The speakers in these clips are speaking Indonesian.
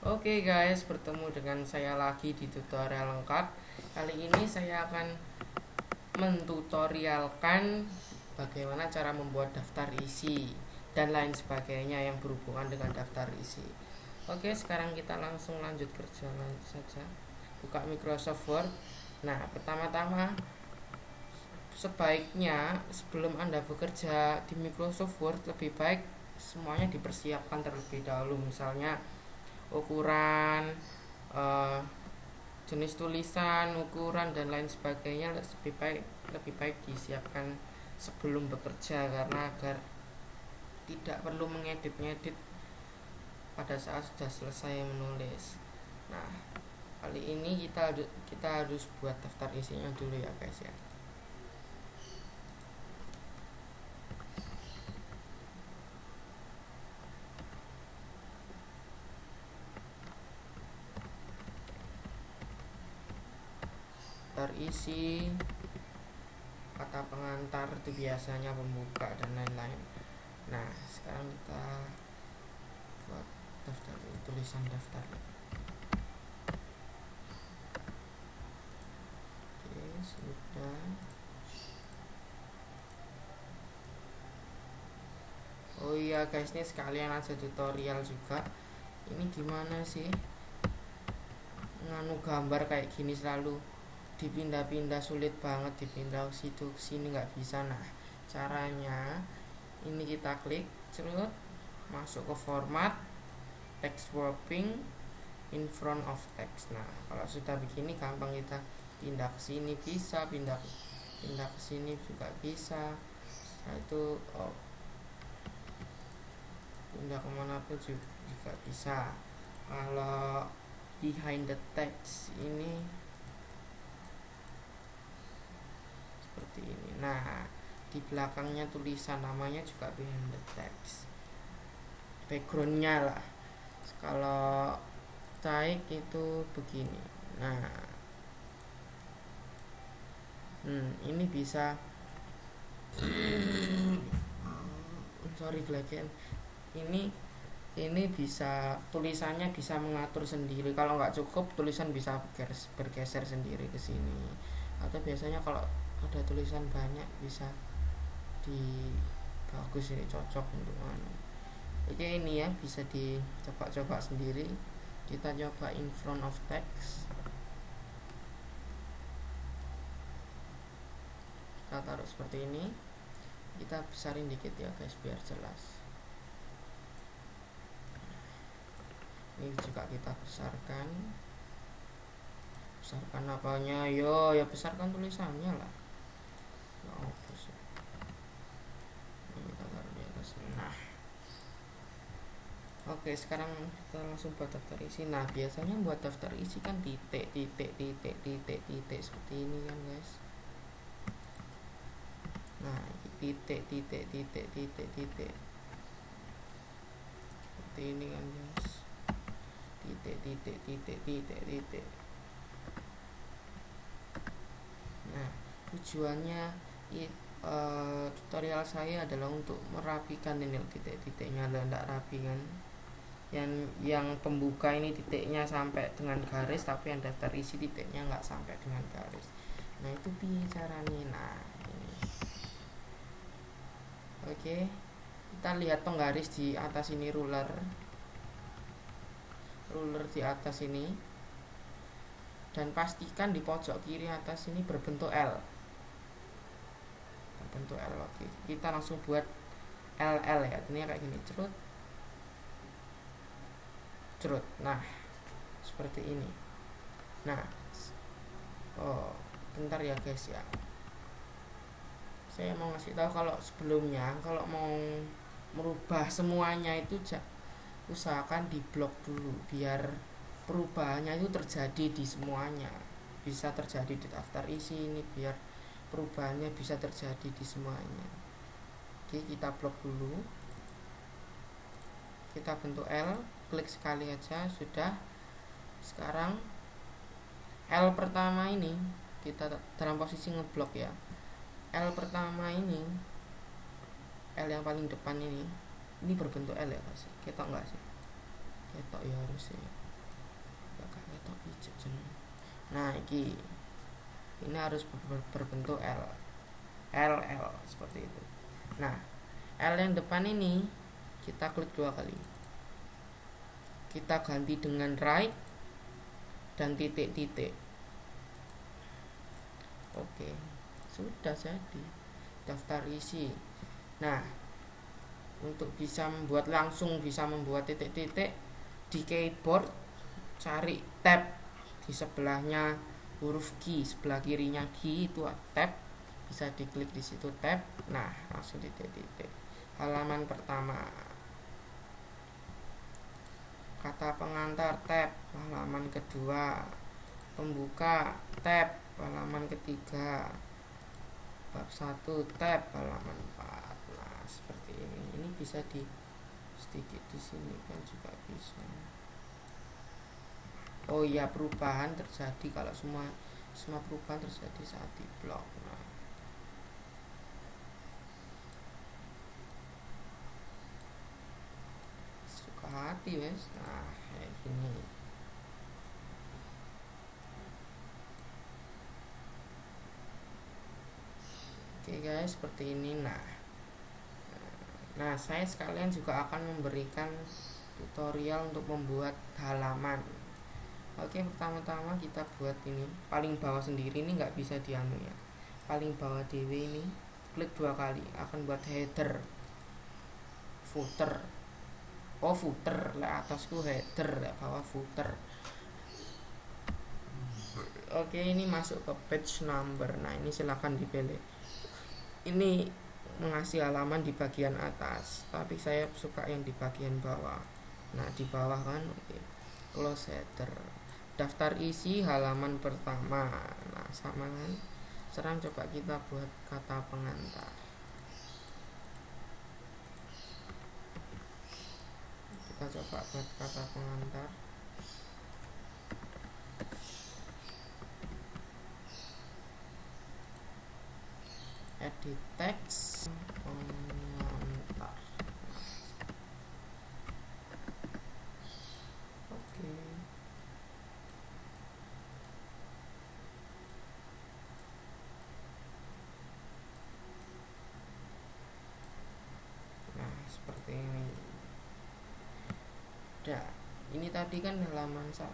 Oke guys, bertemu dengan saya lagi di tutorial lengkap. Kali ini saya akan mentutorialkan bagaimana cara membuat daftar isi dan lain sebagainya yang berhubungan dengan daftar isi. Oke, sekarang kita langsung lanjut kerja saja. Buka Microsoft Word. Nah, pertama-tama sebaiknya sebelum Anda bekerja di Microsoft Word lebih baik semuanya dipersiapkan terlebih dahulu. Misalnya ukuran, eh, jenis tulisan, ukuran dan lain sebagainya lebih baik disiapkan sebelum bekerja, karena agar tidak perlu mengedit-ngedit pada saat sudah selesai menulis. Nah, kali ini kita harus buat daftar isinya dulu ya guys ya. Daftar isi, kata pengantar itu biasanya pembuka dan lain-lain. Nah, sekarang kita buat daftar, tulisan daftar. Oke, sudah. Oh iya guys, ini sekalian aja tutorial juga. Ini gimana sih nganu gambar kayak gini, selalu dipindah-pindah, sulit banget dipindah ke situ ke sini, nggak bisa. Nah, caranya ini kita klik cerut, masuk ke format, text wrapping, in front of text. Nah, kalau sudah begini gampang, kita pindah ke sini bisa, pindah ke sini juga bisa. Nah, itu pindah kemana pun juga bisa. Kalau behind the text ini seperti ini. Nah, di belakangnya tulisan namanya juga behind the text, backgroundnya lah. Kalau caik itu begini. Nah, ini bisa sorry gelagen. Ini bisa, tulisannya bisa mengatur sendiri. Kalau nggak cukup, tulisan bisa bergeser sendiri ke sini. Atau biasanya kalau ada tulisan banyak bisa di bagus, ini cocok untuk mana. Oke, ini ya bisa dicoba-coba sendiri. Kita coba in front of text. Kita taruh seperti ini. Kita besarin dikit ya guys biar jelas. Ini juga kita besarkan apanya, ya besarkan tulisannya lah. Nah, ini kita taruh di atas. Nah, oke, sekarang kita langsung buat daftar isi. Nah, biasanya buat daftar isi kan titik seperti ini kan guys. Nah, titik seperti ini kan guys. Titik. Nah, tujuannya tutorial saya adalah untuk merapikan ini titik-titiknya, tidak rapi kan. Yang pembuka ini titiknya sampai dengan garis, tapi yang daftar isi titiknya nggak sampai dengan garis. Nah, itu caranya. Nah, ini oke, kita lihat penggaris di atas ini, ruler di atas ini, dan pastikan di pojok kiri atas ini berbentuk L. Oke, kita langsung buat LL ya. Ini kayak gini, cerut. Nah, seperti ini. Nah, bentar ya guys ya. Saya mau ngasih tahu, kalau sebelumnya kalau mau merubah semuanya itu usahakan diblok dulu, biar perubahannya itu terjadi di semuanya. Bisa terjadi di daftar isi ini, biar perubahannya bisa terjadi di semuanya. Oke, kita blok dulu. Kita bentuk L, klik sekali aja sudah. Sekarang L pertama ini kita dalam posisi ngeblok ya. L pertama ini, L yang paling depan ini berbentuk L ya guys. Ketok enggak sih? Ketok ya harus sih. Nah, ini harus berbentuk L seperti itu. Nah, L yang depan ini kita klik 2 kali. Kita ganti dengan right dan titik-titik. Oke, sudah jadi daftar isi. Nah, untuk langsung bisa membuat titik-titik di keyboard, cari tab di sebelahnya huruf G, sebelah kirinya G itu tab, bisa diklik di situ tab. Nah, langsung titik-titik. Halaman pertama, kata pengantar tab, halaman kedua, pembuka tab, halaman ketiga, bab 1 tab, halaman 4. Nah, seperti ini. Ini bisa di sedikit di sini kan juga bisa. Oh iya, perubahan terjadi kalau semua perubahan terjadi saat di blok. Nah, suka hati wes. Nah, kayak gini. Oke guys, seperti ini. Nah, saya sekalian juga akan memberikan tutorial untuk membuat halaman. Oke, pertama-tama kita buat ini paling bawah sendiri, ini nggak bisa dianu ya. Paling bawah DW ini klik 2 kali, akan buat header, footer. Oh, footer, lah atasku header, lah bawah footer. Oke, ini masuk ke page number. Nah, ini silahkan dipilih. Ini mengasih halaman di bagian atas, tapi saya suka yang di bagian bawah. Nah, di bawah kan, oke. Close header, daftar isi halaman pertama. Nah, sama kan. Sekarang coba kita buat kata pengantar. Kita coba buat kata pengantar. Edit teks pengantar. Oke. Nah, seperti ini. Nah, ini tadi kan halaman 1.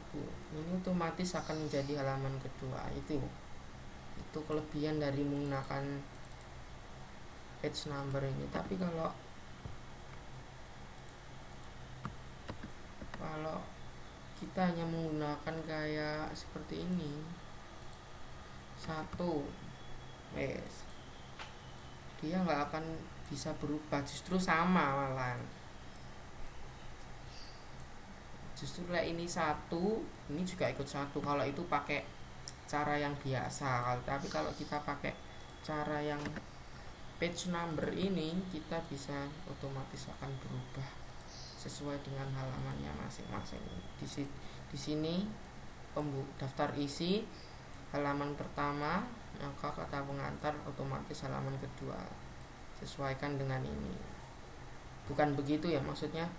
Ini otomatis akan menjadi halaman kedua. Itu kelebihan dari menggunakan page number ini. Tapi kalau kita hanya menggunakan kayak seperti ini, 1, dia nggak akan bisa berubah, justru sama malah. Justru ini 1, ini juga ikut 1 kalau itu pakai cara yang biasa. Tapi kalau kita pakai cara yang page number ini, kita bisa otomatis akan berubah sesuai dengan halamannya masing-masing. Di sini daftar isi halaman pertama, maka kata pengantar otomatis halaman kedua. Sesuaikan dengan ini. Bukan begitu ya, maksudnya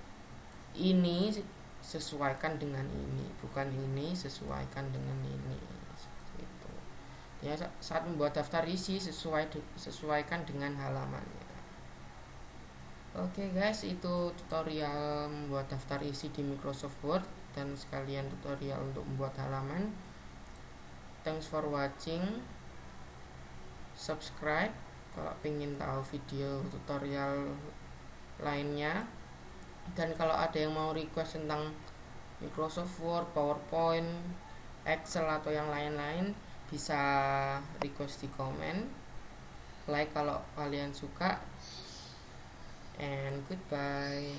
ini sesuaikan dengan ini, bukan ini sesuaikan dengan ini. Gitu. Ya, saat membuat daftar isi sesuaikan dengan halamannya. Oke guys, itu tutorial membuat daftar isi di Microsoft Word dan sekalian tutorial untuk membuat halaman. Thanks for watching. Subscribe kalau ingin tahu video tutorial lainnya. Dan kalau ada yang mau request tentang Microsoft Word, PowerPoint, Excel atau yang lain-lain, bisa request di komen. Like kalau kalian suka. And goodbye.